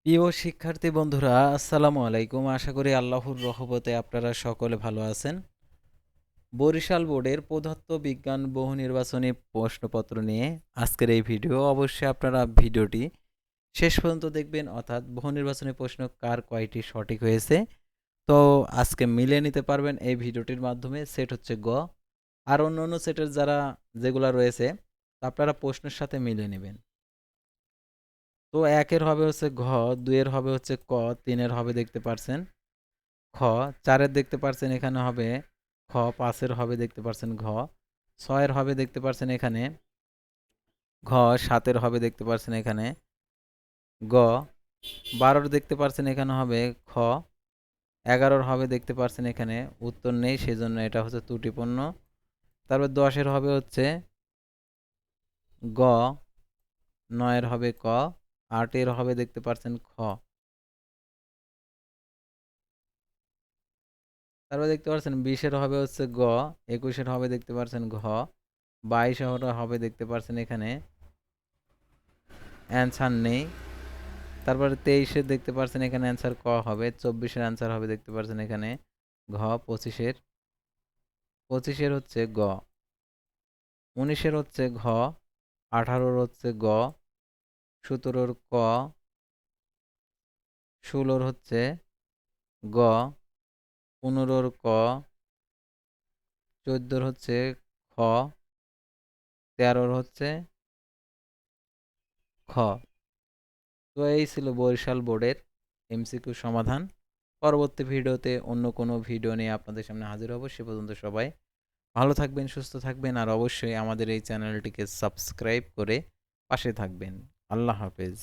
প্রিয় শিক্ষার্থী বন্ধুরা, আসসালামু আলাইকুম। আশা করি আল্লাহর রহমতে আপনারা সকলে ভালো আছেন। বরিশাল বোর্ডের পদার্থ বিজ্ঞান বহু নির্বাচনী প্রশ্নপত্র নিয়ে আজকের এই ভিডিও। অবশ্যই আপনারা ভিডিওটি শেষ পর্যন্ত দেখবেন, অর্থাৎ বহু নির্বাচনী প্রশ্ন কার কয়টি সঠিক হয়েছে তো আজকে মিলে নিতে পারবেন এই ভিডিওটির মাধ্যমে। সেট হচ্ছে গ, আর অন্য অন্য সেটের যেগুলো রয়েছে আপনারা প্রশ্নের সাথে মিলে নেবেন। তো একের হবে হচ্ছে ঘ, দুইয়ের হবে হচ্ছে ক, তিনের হবে দেখতে পারছেন খ, চারের দেখতে পারছেন এখানে হবে খ, পাঁচের হবে দেখতে পারছেন ঘ, ছয়ের হবে দেখতে পারছেন এখানে ঘ, সাতের হবে দেখতে পারছেন এখানে গ, 12-র দেখতে পারছেন এখানে হবে খ, 11-র হবে দেখতে পারছেন এখানে উত্তর নেই, সেজন্য এটা হচ্ছে ত্রুটিপূর্ণ। তারপর 10-এর হবে হচ্ছে গ, 9-এর হবে ক, 8-এর হবে দেখতে পারছেন খ। তারপর দেখতে পাচ্ছেন 20-এর হবে হচ্ছে গ, 21-এর হবে দেখতে পাচ্ছেন ঘ, 22-এর হবে দেখতে পাচ্ছেন এখানে অ্যান্সার নেই। তারপরে 23-এর দেখতে পাচ্ছেন এখানে অ্যান্সার ক হবে, 24-এর অ্যান্সার হবে দেখতে পাচ্ছেন এখানে ঘ, 25-এর হচ্ছে গ, 19-এর হচ্ছে ঘ, 18-র হচ্ছে গ, 17-র ক, 16-র হচ্ছে গ, 15-র ক, 14-র হচ্ছে খ, 13-র হচ্ছে খ। তো এই ছিল বরিশাল বোর্ডের এমসিকিউ সমাধান। পরবর্তী ভিডিওতে অন্য কোনো ভিডিও নিয়ে আপনাদের সামনে হাজির হব। সে পর্যন্ত সবাই ভালো থাকবেন, সুস্থ থাকবেন, আর অবশ্যই আমাদের এই চ্যানেলটিকে সাবস্ক্রাইব করে পাশে থাকবেন। আল্লাহ হাফেজ।